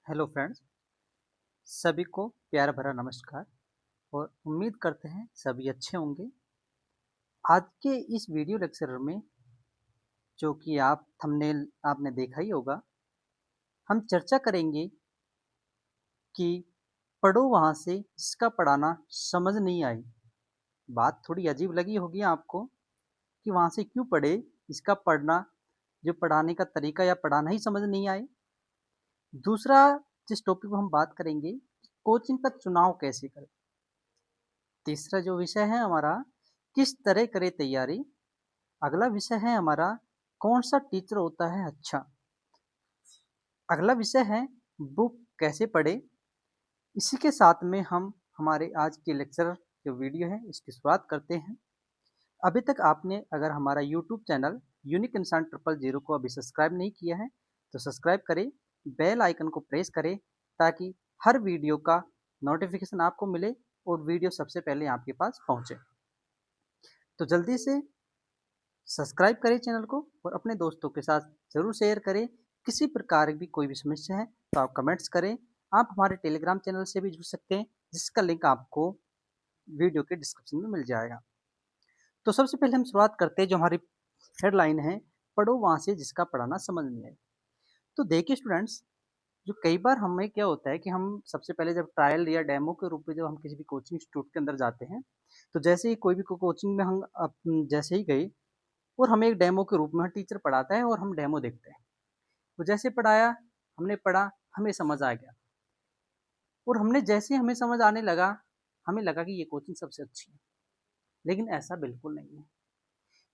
Hello friends, सभी को प्यार भरा नमस्कार और उम्मीद करते हैं सभी अच्छे होंगे। आज के इस वीडियो लेक्चर में जो कि आप थंबनेल आपने देखा ही होगा, हम चर्चा करेंगे कि पढ़ो वहाँ से जिसका पढ़ाना समझ नहीं आई। बात थोड़ी अजीब लगी होगी आपको कि वहाँ से क्यों पढ़े जिसका पढ़ना जो पढ़ाने का तरीका या पढ़ाना ही समझ नहीं आए। दूसरा जिस टॉपिक पर हम बात करेंगे, कोचिंग का चुनाव कैसे करें। तीसरा जो विषय है हमारा, किस तरह करें तैयारी। अगला विषय है हमारा, कौन सा टीचर होता है अच्छा। अगला विषय है, बुक कैसे पढ़े। इसी के साथ में हम हमारे आज के लेक्चर जो वीडियो है इसकी शुरुआत करते हैं। अभी तक आपने अगर हमारा यूट्यूब चैनल यूनिक इंसान 000 को अभी सब्सक्राइब नहीं किया है तो सब्सक्राइब करें, बेल आइकन को प्रेस करें ताकि हर वीडियो का नोटिफिकेशन आपको मिले और वीडियो सबसे पहले आपके पास पहुंचे। तो जल्दी से सब्सक्राइब करें चैनल को और अपने दोस्तों के साथ ज़रूर शेयर करें। किसी प्रकार की कोई भी समस्या है तो आप कमेंट्स करें। आप हमारे टेलीग्राम चैनल से भी जुड़ सकते हैं जिसका लिंक आपको वीडियो के डिस्क्रिप्शन में मिल जाएगा। तो सबसे पहले हम शुरुआत करते हैं, जो हमारी हेडलाइन है, पढ़ो वहाँ से जिसका पढ़ाना समझ नहीं आए। तो देखिए स्टूडेंट्स, जो कई बार हमें क्या होता है कि हम सबसे पहले जब ट्रायल या डेमो के रूप में जब हम किसी भी कोचिंग इंस्टीट्यूट के अंदर जाते हैं, तो जैसे ही कोई भी कोचिंग में हम जैसे ही गए और हमें एक डेमो के रूप में टीचर पढ़ाता है और हम डेमो देखते हैं। वो जैसे पढ़ाया, हमने पढ़ा, हमें समझ आ गया और हमने जैसे ही हमें समझ आने लगा, हमें लगा कि ये कोचिंग सबसे अच्छी है। लेकिन ऐसा बिल्कुल नहीं है,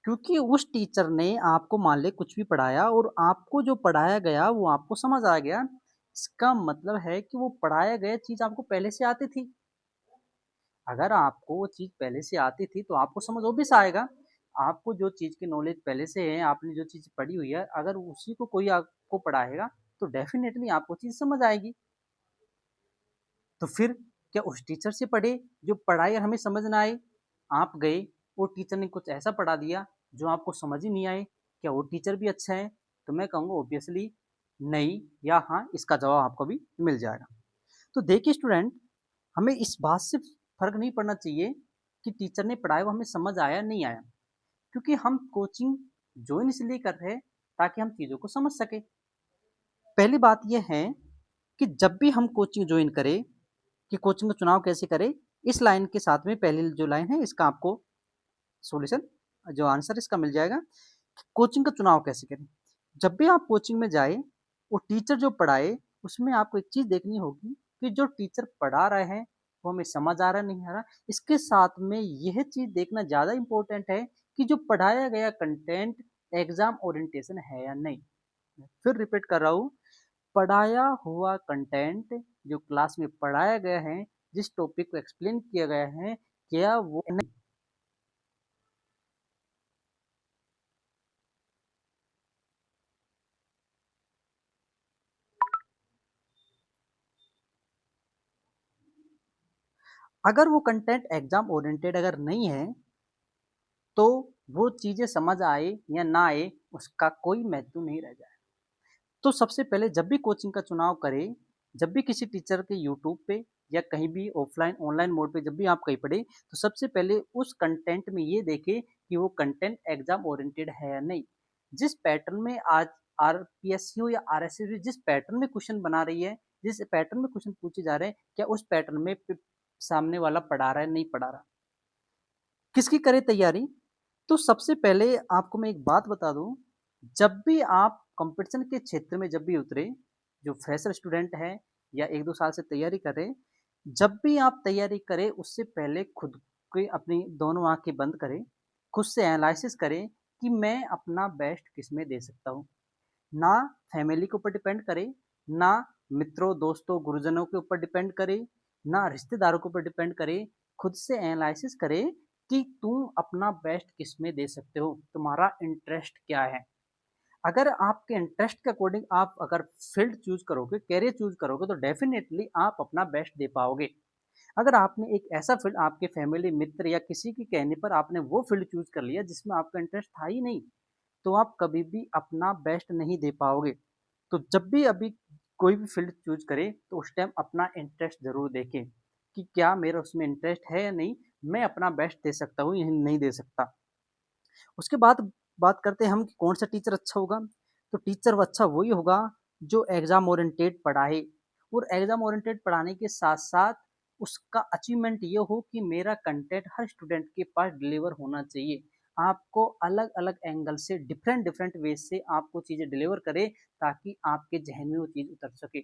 क्योंकि उस टीचर ने आपको मान ले कुछ भी पढ़ाया और आपको जो पढ़ाया गया वो आपको समझ आ गया। इसका मतलब है कि वो पढ़ाया गया चीज़ आपको पहले से आती थी। अगर आपको वो चीज़ पहले से आती थी तो आपको समझ ऑब्वियस आएगा। आपको जो चीज़ की नॉलेज पहले से है, आपने जो चीज़ पढ़ी हुई है, अगर उसी को कोई आपको पढ़ाएगा तो डेफ़िनेटली आपको चीज़ समझ आएगी। तो फिर क्या उस टीचर से पढ़े जो पढ़ाई हमें समझ ना आए? आप गए और टीचर ने कुछ ऐसा पढ़ा दिया जो आपको समझ ही नहीं आए, क्या वो टीचर भी अच्छा है? तो मैं कहूँगा ऑब्वियसली नहीं या हाँ, इसका जवाब आपको भी मिल जाएगा। तो देखिए स्टूडेंट, हमें इस बात से फ़र्क नहीं पड़ना चाहिए कि टीचर ने पढ़ाया वो हमें समझ आया नहीं आया, क्योंकि हम कोचिंग जॉइन इसलिए कर रहे हैं ताकि हम चीज़ों को समझ सकें। पहली बात ये है कि जब भी हम कोचिंग जॉइन करें कि कोचिंग का चुनाव कैसे करें, इस लाइन के साथ में पहली जो लाइन है इसका आपको सॉल्यूशन जो आंसर इसका मिल जाएगा। कोचिंग का चुनाव कैसे करें? जब भी आप कोचिंग में जाए और टीचर जो पढ़ाए उसमें आपको एक चीज़ देखनी होगी कि जो टीचर पढ़ा रहे हैं वो हमें समझ आ रहा नहीं आ रहा। इसके साथ में यह चीज़ देखना ज़्यादा इम्पोर्टेंट है कि जो पढ़ाया गया कंटेंट एग्जाम ओरिएंटेशन है या नहीं। फिर रिपीट कर रहा हूँ, पढ़ाया हुआ कंटेंट जो क्लास में पढ़ाया गया है, जिस टॉपिक को एक्सप्लेन किया गया है, क्या वो अगर वो कंटेंट एग्जाम ओरिएंटेड अगर नहीं है तो वो चीज़ें समझ आए या ना आए उसका कोई महत्व नहीं रह जाए। तो सबसे पहले जब भी कोचिंग का चुनाव करें, जब भी किसी टीचर के यूट्यूब पे या कहीं भी ऑफलाइन ऑनलाइन मोड पे जब भी आप कहीं पढ़ें, तो सबसे पहले उस कंटेंट में ये देखें कि वो कंटेंट एग्जाम ओरिएंटेड है या नहीं। जिस पैटर्न में आज आरपीएसयू या आरएसयू जिस पैटर्न में क्वेश्चन बना रही है, जिस पैटर्न में क्वेश्चन पूछे जा रहे हैं, क्या उस पैटर्न में सामने वाला पढ़ा रहा है, नहीं पढ़ा रहा। किसकी करें तैयारी? तो सबसे पहले आपको मैं एक बात बता दूँ, जब भी आप कॉम्पिटिशन के क्षेत्र में जब भी उतरे, जो फ्रेशर स्टूडेंट हैं या 1-2 साल से तैयारी कर रहे हैं, जब भी आप तैयारी करें उससे पहले खुद की अपनी दोनों आँखें बंद करें, खुद से एनालिसिस करें कि मैं अपना बेस्ट किसमें दे सकता हूँ। ना फैमिली के ऊपर डिपेंड करें, ना मित्रों, दोस्तों, गुरुजनों के ऊपर डिपेंड करें, ना रिश्तेदारों के ऊपर डिपेंड करें। खुद से एनालिसिस करें कि तुम अपना बेस्ट किसमें दे सकते हो, तुम्हारा इंटरेस्ट क्या है। अगर आपके इंटरेस्ट के अकॉर्डिंग आप अगर फील्ड चूज करोगे, कैरियर चूज करोगे तो डेफिनेटली आप अपना बेस्ट दे पाओगे। अगर आपने एक ऐसा फील्ड आपके फैमिली मित्र या किसी के कहने पर आपने वो फील्ड चूज कर लिया जिसमें आपका इंटरेस्ट था ही नहीं, तो आप कभी भी अपना बेस्ट नहीं दे पाओगे। तो जब भी अभी कोई भी फ़ील्ड चूज़ करें तो उस टाइम अपना इंटरेस्ट ज़रूर देखें कि क्या मेरा उसमें इंटरेस्ट है या नहीं, मैं अपना बेस्ट दे सकता हूँ या नहीं दे सकता। उसके बाद बात करते हैं हम कि कौन सा टीचर अच्छा होगा, तो टीचर वो अच्छा वही होगा जो एग्ज़ाम ओरिएंटेड पढ़ाए और एग्ज़ाम ओरिएंटेड पढ़ाने के साथ-साथ उसका अचीवमेंट ये हो कि मेरा कंटेंट हर स्टूडेंट के पास डिलीवर होना चाहिए। आपको अलग-अलग एंगल से डिफरेंट वे से आपको चीज़ें डिलीवर करे ताकि आपके ज़हन में वो चीज़ उतर सके।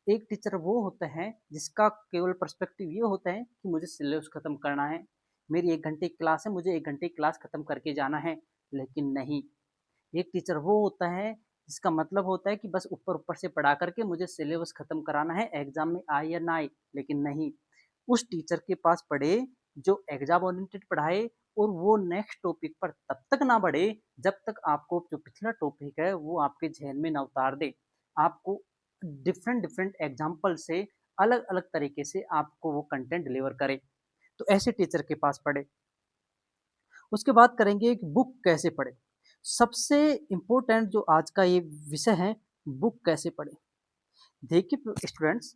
एक टीचर वो होता है जिसका केवल पर्सपेक्टिव ये होता है कि मुझे सिलेबस खत्म करना है। मेरी 1 घंटे की क्लास है, मुझे 1 घंटे की क्लास खत्म करके जाना है। लेकिन नहीं, एक टीचर वो होता है जिसका मतलब होता है कि बस ऊपर-ऊपर से पढ़ा कर के मुझे सिलेबस खत्म कराना है, एग्ज़ाम में आए या ना आए। लेकिन नहीं, उस टीचर के पास पढ़े जो एग्ज़ाम ओरिएंटेड पढ़ाए और वो नेक्स्ट टॉपिक पर तब तक ना बढ़े जब तक आपको जो पिछला टॉपिक है वो आपके ज़हन में ना उतार दे। आपको डिफरेंट एग्ज़ाम्पल से अलग-अलग तरीके से आपको वो कंटेंट डिलीवर करे। तो ऐसे टीचर के पास पढ़ें। उसके बाद करेंगे कि बुक कैसे पढ़ें। सबसे इम्पोर्टेंट जो आज का ये विषय है, बुक कैसे पढ़ें। देखिए स्टूडेंट्स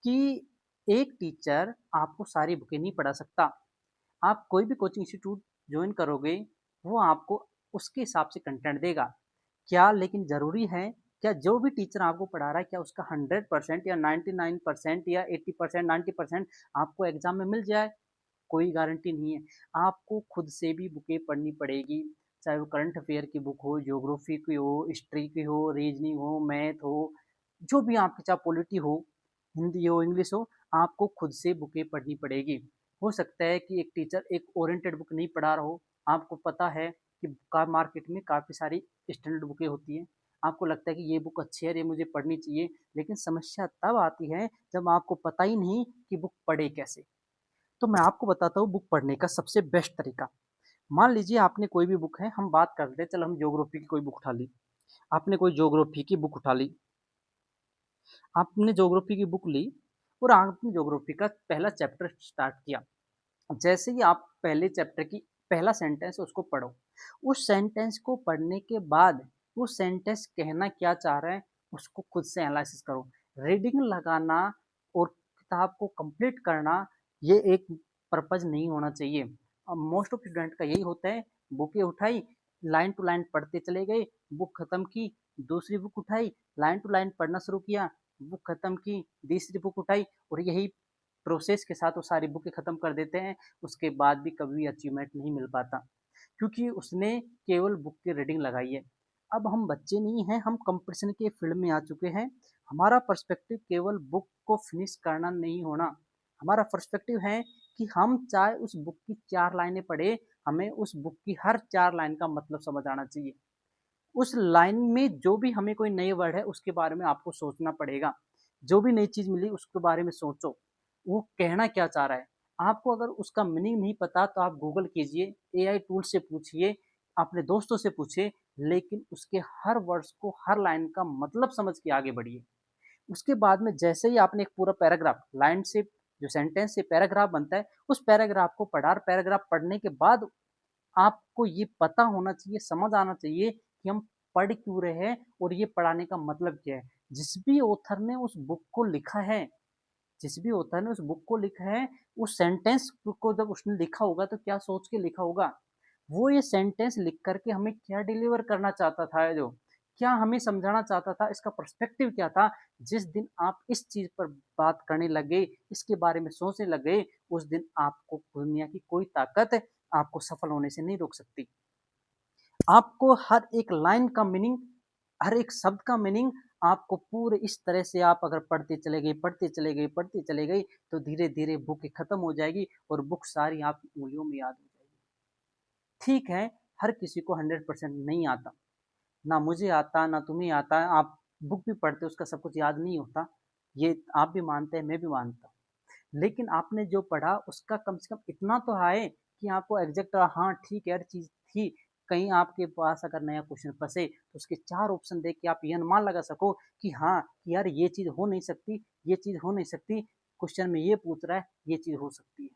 कि एक टीचर आपको सारी बुकें नहीं पढ़ा सकता। आप कोई भी कोचिंग इंस्टीट्यूट जॉइन करोगे, वो आपको उसके हिसाब से कंटेंट देगा। क्या लेकिन ज़रूरी है, क्या जो भी टीचर आपको पढ़ा रहा है, क्या उसका 100% या 99% या 80% 90% आपको एग्ज़ाम में मिल जाए? कोई गारंटी नहीं है। आपको खुद से भी बुकें पढ़नी पड़ेगी, चाहे वो करंट अफ़ेयर की बुक हो, ज्योग्राफ़ी की हो, हिस्ट्री की हो, रीज़निंग हो, मैथ हो, जो भी आपकी चाहे पॉलिटी हो, हिंदी हो, इंग्लिश हो, आपको खुद से बुकें पढ़नी पड़ेगी। हो सकता है कि एक टीचर एक ओरिएंटेड बुक नहीं पढ़ा रहा हो, आपको पता है कि का मार्केट में काफ़ी सारी स्टैंडर्ड बुकें होती हैं। आपको लगता है कि ये बुक अच्छी है, ये मुझे पढ़नी चाहिए, लेकिन समस्या तब आती है जब आपको पता ही नहीं कि बुक पढ़े कैसे। तो मैं आपको बताता हूँ बुक पढ़ने का सबसे बेस्ट तरीका। मान लीजिए आपने कोई भी बुक है, हम बात करते हैं, चलो हम ज्योग्राफी की कोई बुक उठा ली। आपने कोई ज्योग्राफी की बुक उठा ली। आपने ज्योग्राफी की बुक ली और आपने ज्योग्राफी का पहला चैप्टर स्टार्ट किया। जैसे ही आप पहले चैप्टर की पहला सेंटेंस उसको पढ़ो। उस सेंटेंस को पढ़ने के बाद वो सेंटेंस कहना क्या चाह रहा है, उसको खुद से एनालिसिस करो। रीडिंग लगाना और किताब को कंप्लीट करना ये एक पर्पज़ नहीं होना चाहिए। मोस्ट ऑफ स्टूडेंट का यही होता है, बुकें उठाई, लाइन टू लाइन पढ़ते चले गए, बुक खत्म की, दूसरी बुक उठाई, लाइन टू लाइन पढ़ना शुरू किया, बुक खत्म की, तीसरी बुक उठाई और यही प्रोसेस के साथ वो सारी बुकें खत्म कर देते हैं। उसके बाद भी कभी अचीवमेंट नहीं मिल पाता, क्योंकि उसने केवल बुक की रीडिंग लगाई है। अब हम बच्चे नहीं हैं, हम कंपटीशन के फील्ड में आ चुके हैं। हमारा पर्सपेक्टिव केवल बुक को फिनिश करना नहीं होना। हमारा पर्सपेक्टिव है कि हम चाहे उस बुक की 4 लाइनें पढ़े, हमें उस बुक की हर 4 लाइन का मतलब समझ आना चाहिए। उस लाइन में जो भी हमें कोई नए वर्ड है, उसके बारे में आपको सोचना पड़ेगा। जो भी नई चीज़ मिली, उसके बारे में सोचो। वो कहना क्या चाह रहा है? आपको अगर उसका मीनिंग नहीं पता, तो आप गूगल कीजिए, एआई टूल से पूछिए, अपने दोस्तों से पूछिए, लेकिन उसके हर वर्ड्स को, हर लाइन का मतलब समझ के आगे बढ़िए। उसके बाद में जैसे ही आपने एक पूरा पैराग्राफ, लाइन से जो सेंटेंस से पैराग्राफ बनता है, उस पैराग्राफ को पढ़ा और पैराग्राफ पढ़ने के बाद आपको ये पता होना चाहिए, समझ आना चाहिए कि हम पढ़ क्यों रहे हैं और ये पढ़ाने का मतलब क्या है। जिस भी ऑथर ने उस बुक को लिखा है जिस भी ऑथर ने उस बुक को लिखा है, उस सेंटेंस को जब उसने लिखा होगा तो क्या सोच के लिखा होगा? वो ये सेंटेंस लिख कर के हमें क्या डिलीवर करना चाहता था जो? क्या हमें समझाना चाहता था? इसका पर्सपेक्टिव क्या था? जिस दिन आप इस चीज़ पर बात करने लग गए, इसके बारे में सोचने लग गए, उस दिन आपको दुनिया की कोई ताकत आपको सफल होने से नहीं रोक सकती। आपको हर एक लाइन का मीनिंग, हर एक शब्द का मीनिंग आपको पूरे इस तरह से आप अगर पढ़ते चले गए, तो धीरे-धीरे बुक खत्म हो जाएगी और बुक सारी आपकी उँगलियों में याद हो जाएगी। ठीक है, हर किसी को 100% नहीं आता। ना मुझे आता, ना तुम्हें आता। आप बुक भी पढ़ते हो, उसका सब कुछ याद नहीं होता। ये आप भी मानते हैं, मैं भी मानता हूँ। लेकिन आपने जो पढ़ा उसका कम से कम इतना तो आए कि आपको एग्ज़ैक्ट हाँ, ठीक है यार चीज़ थी। कहीं आपके पास अगर नया क्वेश्चन फँसे तो उसके 4 ऑप्शन देख के आप ये अनुमान लगा सको कि हाँ, कि यार ये चीज़ हो नहीं सकती, ये चीज़ हो नहीं सकती। क्वेश्चन में ये पूछ रहा है, ये चीज़ हो सकती है।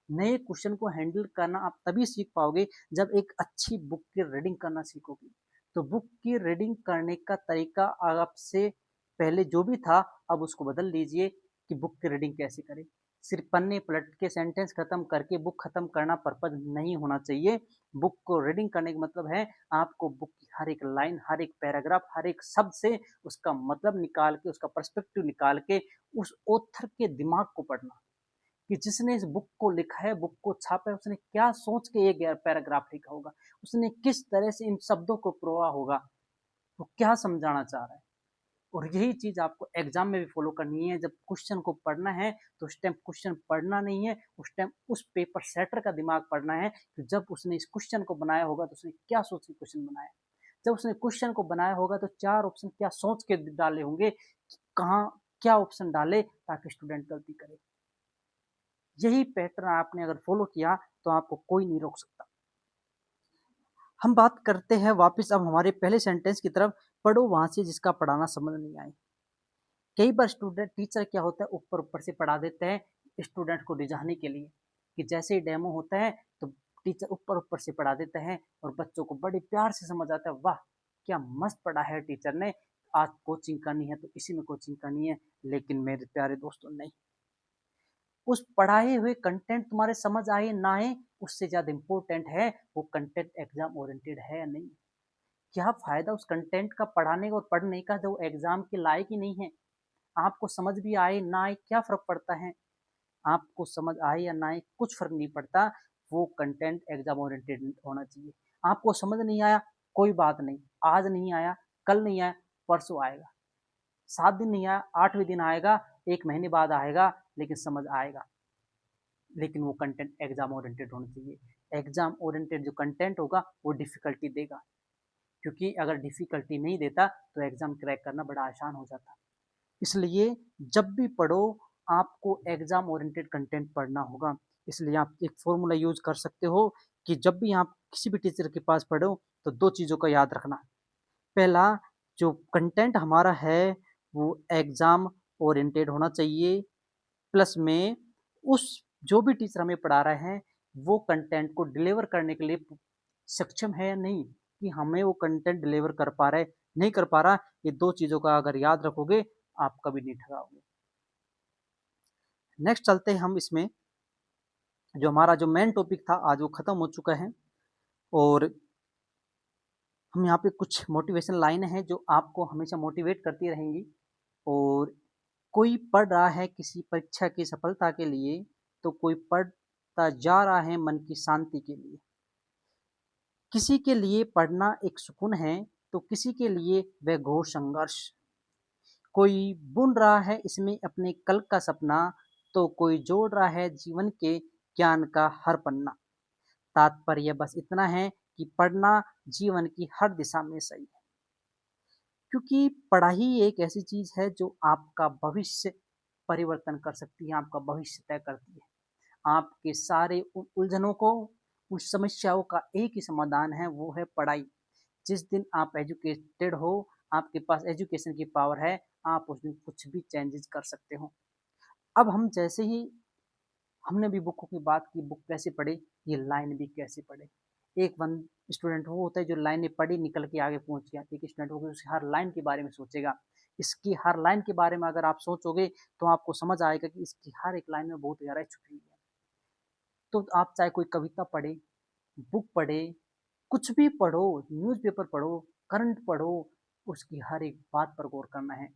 नए क्वेश्चन को हैंडल करना आप तभी सीख पाओगे जब एक अच्छी बुक की रीडिंग करना सीखोगे। तो बुक की रीडिंग करने का तरीका आपसे पहले जो भी था अब उसको बदल लीजिए कि बुक की रीडिंग कैसे करें। सिर्फ पन्ने पलट के सेंटेंस खत्म करके बुक खत्म करना पर्पज नहीं होना चाहिए। बुक को रीडिंग करने का मतलब है आपको बुक की हर एक लाइन, हर एक पैराग्राफ, हर एक शब्द से उसका मतलब निकाल के, उसका पर्सपेक्टिव निकाल के उस ऑथर के दिमाग को पढ़ना कि जिसने इस बुक को लिखा है, बुक को छापा है, उसने क्या सोच के ये पैराग्राफ लिखा होगा, उसने किस तरह से इन शब्दों को प्रोआ होगा, वो क्या समझाना चाह रहा है। और यही चीज आपको एग्जाम में भी फॉलो करनी है। जब क्वेश्चन को पढ़ना है तो उस टाइम क्वेश्चन पढ़ना नहीं है, उस टाइम उस पेपर सेटर का दिमाग पढ़ना है कि जब उसने इस क्वेश्चन को बनाया होगा तो उसने क्या सोच के क्वेश्चन बनाया। जब उसने क्वेश्चन को बनाया होगा तो 4 ऑप्शन क्या सोच के डाले होंगे, कहाँ क्या ऑप्शन डाले ताकि स्टूडेंट गलती करे। यही पैटर्न आपने अगर फॉलो किया तो आपको कोई नहीं रोक सकता। हम बात करते हैं वापस अब हमारे पहले सेंटेंस की तरफ, पढ़ो वहां से जिसका पढ़ाना समझ नहीं आए। कई बार स्टूडेंट टीचर क्या होता है ऊपर ऊपर से पढ़ा देते हैं स्टूडेंट को रिझाने के लिए, कि जैसे ही डेमो होता है तो टीचर ऊपर ऊपर से पढ़ा देते हैं और बच्चों को बड़े प्यार से समझ आता है, वाह क्या मस्त पढ़ा है टीचर ने, आज कोचिंग करनी है तो इसी में कोचिंग करनी है। लेकिन मेरे प्यारे दोस्तों नहीं, उस पढ़ाए हुए कंटेंट तुम्हारे समझ आए ना आए उससे ज्यादा इंपॉर्टेंट है वो कंटेंट एग्जाम ओरिएंटेड है या नहीं। क्या फायदा उस कंटेंट का पढ़ाने का और पढ़ने का जो एग्जाम के लायक ही नहीं है। आपको समझ भी आए ना आए क्या फ़र्क पड़ता है? आपको समझ आए या ना आए कुछ फ़र्क नहीं पड़ता, वो कंटेंट एग्ज़ाम ओरिएंटेड होना चाहिए। आपको समझ नहीं आया, कोई बात नहीं, आज नहीं आया, कल नहीं आया, परसों आएगा, 7 दिन नहीं आया, 8वें दिन आएगा, 1 महीने बाद आएगा, लेकिन समझ आएगा। लेकिन वो कंटेंट एग्ज़ाम ओरिएंटेड होना चाहिए। एग्ज़ाम ओरिएंटेड जो कंटेंट होगा, वो डिफ़िकल्टी देगा, क्योंकि अगर डिफ़िकल्टी नहीं देता, तो एग्ज़ाम क्रैक करना बड़ा आसान हो जाता। इसलिए जब भी पढ़ो आपको एग्जाम ओरिएंटेड कंटेंट पढ़ना होगा। इसलिए आप एक फॉर्मूला यूज कर सकते हो कि जब भी आप किसी भी टीचर के पास पढ़ो तो 2 चीज़ों का याद रखना। पहला, जो कंटेंट हमारा है वो एग्जाम ओरिएंटेड होना चाहिए, प्लस में उस जो भी टीचर हमें पढ़ा रहे हैं वो कंटेंट को डिलीवर करने के लिए सक्षम है या नहीं, कि हमें वो कंटेंट डिलीवर कर पा रहा है, नहीं कर पा रहा। ये 2 चीज़ों का अगर याद रखोगे आप कभी नहीं ठगाओगे। नेक्स्ट चलते हैं हम इसमें, जो हमारा जो मेन टॉपिक था आज वो खत्म हो चुका है और हम यहाँ पे कुछ मोटिवेशन लाइनें हैं जो आपको हमेशा मोटिवेट करती रहेंगी। और कोई पढ़ रहा है किसी परीक्षा की सफलता के लिए तो कोई पढ़ता जा रहा है मन की शांति के लिए। किसी के लिए पढ़ना एक सुकून है तो किसी के लिए वह घोर संघर्ष। कोई बुन रहा है इसमें अपने कल का सपना तो कोई जोड़ रहा है जीवन के ज्ञान का हर पन्ना। तात्पर्य बस इतना है कि पढ़ना जीवन की हर दिशा में सही है, क्योंकि पढ़ाई एक ऐसी चीज है जो आपका भविष्य परिवर्तन कर सकती है, आपका भविष्य तय करती है। आपके सारे उलझनों को, उस समस्याओं का एक ही समाधान है, वो है पढ़ाई। जिस दिन आप एजुकेटेड हो, आपके पास एजुकेशन की पावर है, आप उस दिन कुछ भी चेंजेस कर सकते हो। अब हम जैसे ही हमने भी बुकों की बात की, बुक कैसे पढ़े, ये लाइन भी कैसे पढ़े। एक वन स्टूडेंट वो होता है जो लाइनें पढ़ी निकल के आगे पहुंच गया, एक स्टूडेंट होगा उसकी हर लाइन के बारे में सोचेगा। इसकी हर लाइन के बारे में अगर आप सोचोगे तो आपको समझ आएगा कि इसकी हर एक लाइन में बहुत गहराई छुपी हुई है। तो आप चाहे कोई कविता पढ़े, बुक पढ़े, कुछ भी पढ़ो, न्यूज़पेपर पढ़ो, करंट पढ़ो, उसकी हर एक बात पर गौर करना है।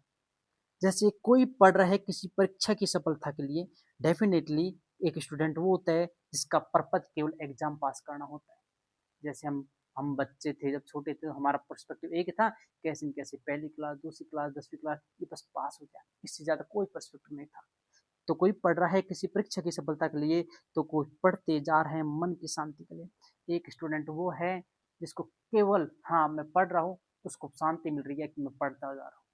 जैसे कोई पढ़ रहा है किसी परीक्षा की सफलता के लिए, डेफिनेटली एक स्टूडेंट वो होता है जिसका पर्पज केवल एग्जाम पास करना होता है। जैसे हम बच्चे थे जब छोटे थे तो हमारा पर्सपेक्टिव एक ही था, कैसे न कैसे पहली क्लास, दूसरी क्लास, 10वीं क्लास, ये बस पास हो जाए, इससे ज्यादा कोई पर्सपेक्टिव नहीं था। तो कोई पढ़ रहा है किसी परीक्षा की सफलता के लिए तो कोई पढ़ते जा रहे हैं मन की शांति के लिए। एक स्टूडेंट वो है जिसको केवल हाँ मैं पढ़ रहा हूँ, उसको शांति मिल रही है कि मैं पढ़ता जा रहा हूँ,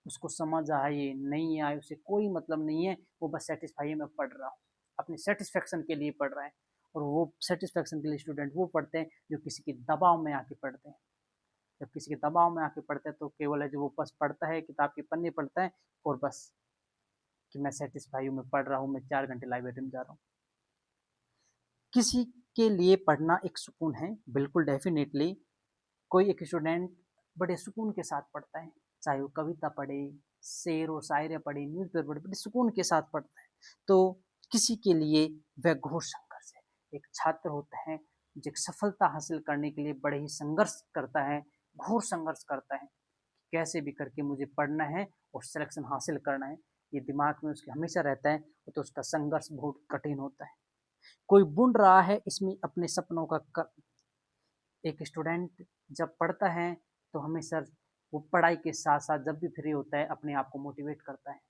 उसको समझ आए नहीं आए उसे कोई मतलब नहीं है, वो बस सेटिस्फाई है मैं पढ़ रहा हूँ, अपने सेटिस्फेक्शन के लिए पढ़ रहा है। और वो सेटिस्फेक्शन के लिए स्टूडेंट वो पढ़ते हैं जो किसी के दबाव में आके पढ़ते हैं। जब किसी के दबाव में आके पढ़ते हैं तो केवल है जो वो बस पढ़ता है, किताब के पन्ने पढ़ता है और बस कि मैं सेटिस्फाई हूँ, मैं पढ़ रहा हूँ, मैं 4 घंटे लाइब्रेरी में जा रहा हूँ। किसी के लिए पढ़ना एक सुकून है, बिल्कुल डेफिनेटली। कोई एक स्टूडेंट बड़े सुकून के साथ पढ़ता है, चाहे वो कविता पढ़े, शेर और शायरियाँ पढ़ी, न्यूज़पेपर पढ़ी, बड़े सुकून के साथ पढ़ता है। तो किसी के लिए वह घोर संघर्ष है। एक छात्र होता है जो एक सफलता हासिल करने के लिए बड़े ही संघर्ष करता है, घोर संघर्ष करता है। कैसे भी करके मुझे पढ़ना है और सिलेक्शन हासिल करना है, ये दिमाग में उसके हमेशा रहता है, तो उसका संघर्ष बहुत कठिन होता है। कोई बुन रहा है इसमें अपने सपनों का एक स्टूडेंट जब पढ़ता है तो हमेशा वो पढ़ाई के साथ साथ जब भी फ्री होता है अपने आप को मोटिवेट करता है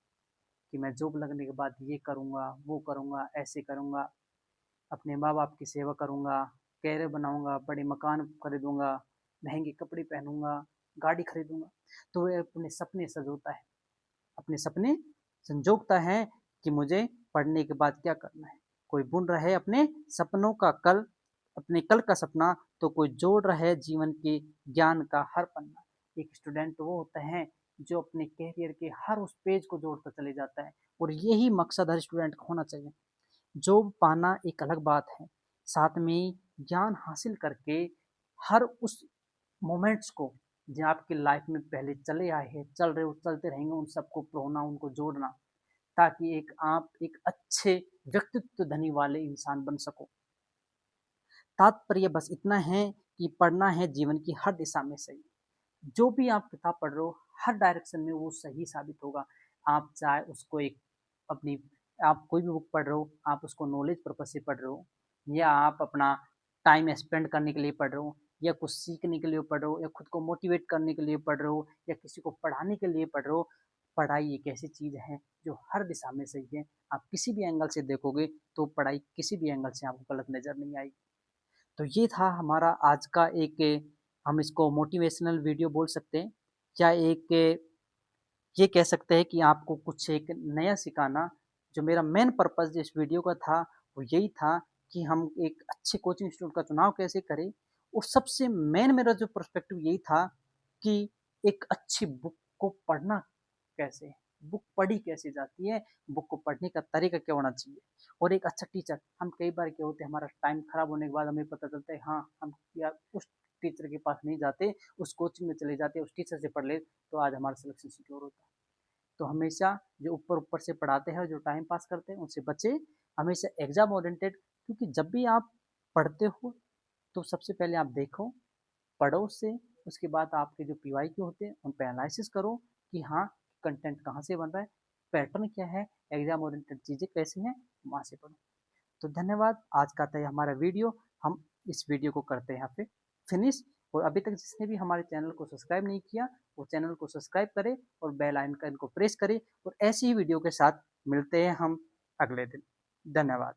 कि मैं जॉब लगने के बाद ये करूँगा, वो करूँगा, ऐसे करूँगा, अपने माँ बाप की सेवा करूँगा, कैरियर बनाऊँगा, बड़े मकान खरीदूँगा, महंगे कपड़े पहनूँगा, गाड़ी खरीदूँगा। तो वह अपने सपने सजोता है, अपने सपने संजोगता है कि मुझे पढ़ने के बाद क्या करना है। कोई बुन रहा है अपने सपनों का कल, अपने कल का सपना, तो कोई जोड़ रहा है जीवन के ज्ञान का हर पन्ना। एक स्टूडेंट वो होता है जो अपने कैरियर के हर उस पेज को जोड़ता चले जाता है और यही मकसद हर स्टूडेंट का होना चाहिए। जॉब पाना एक अलग बात है, साथ में ज्ञान हासिल करके हर उस मोमेंट्स को जो आपकी लाइफ में पहले चले आए हैं, चल रहे हो, चलते रहेंगे, उन सबको प्रोना, उनको जोड़ना, ताकि एक आप एक अच्छे व्यक्तित्व धनी वाले इंसान बन सको। तात्पर्य बस इतना है कि पढ़ना है जीवन की हर दिशा में सही। जो भी आप किताब पढ़ रहे हो, हर डायरेक्शन में वो सही साबित होगा। आप चाहे उसको एक अपनी आप कोई भी बुक पढ़ रहे हो, आप उसको नॉलेज पर्पज़ से पढ़ रहे हो या आप अपना टाइम स्पेंड करने के लिए पढ़ रहे हो या कुछ सीखने के लिए पढ़ रहे हो या खुद को मोटिवेट करने के लिए पढ़ रहे हो या किसी को पढ़ाने के लिए पढ़ रहे हो। पढ़ाई एक ऐसी चीज़ है जो हर दिशा में सही है। आप किसी भी एंगल से देखोगे तो पढ़ाई किसी भी एंगल से आपको गलत नज़र नहीं आएगी। तो ये था हमारा आज का एक हम इसको मोटिवेशनल वीडियो बोल सकते हैं या एक ये कह सकते हैं कि आपको कुछ एक नया सिखाना। जो मेरा मेन पर्पज़ इस वीडियो का था वो यही था कि हम एक अच्छे कोचिंग इंस्टीट्यूट का चुनाव कैसे करें और सबसे मेन मेरा जो पर्सपेक्टिव यही था कि एक अच्छी बुक को पढ़ना कैसे है, बुक पढ़ी कैसे जाती है, बुक को पढ़ने का तरीका क्या होना चाहिए और एक अच्छा टीचर। हम कई बार क्या होते हैं हमारा टाइम खराब होने के बाद हमें पता चलता है हाँ हम यार उस टीचर के पास नहीं जाते, उस कोचिंग में चले जाते, उस टीचर से पढ़ ले तो आज हमारा सिलेक्शन सिक्योर होता है। तो हमेशा जो ऊपर ऊपर से पढ़ाते हैं, जो टाइम पास करते हैं, उनसे बचे। हमेशा एग्जाम ओरिएंटेड, क्योंकि जब भी आप पढ़ते हो तो सबसे पहले आप देखो, पढ़ो उससे, उसके बाद आपके जो पीवाईक्यू होते हैं उन पे एनालिसिस करो कि हाँ कंटेंट कहाँ से बन रहा है, पैटर्न क्या है, एग्जाम ओरिएंटेड चीज़ें कैसी हैं, वहाँ से पढ़ो। तो धन्यवाद, आज का था ये हमारा वीडियो। हम इस वीडियो को करते हैं यहाँ पे फिनिश। और अभी तक जिसने भी हमारे चैनल को सब्सक्राइब नहीं किया वो चैनल को सब्सक्राइब करे और बेल आइकन को प्रेस करे और ऐसी ही वीडियो के साथ मिलते हैं हम अगले दिन। धन्यवाद।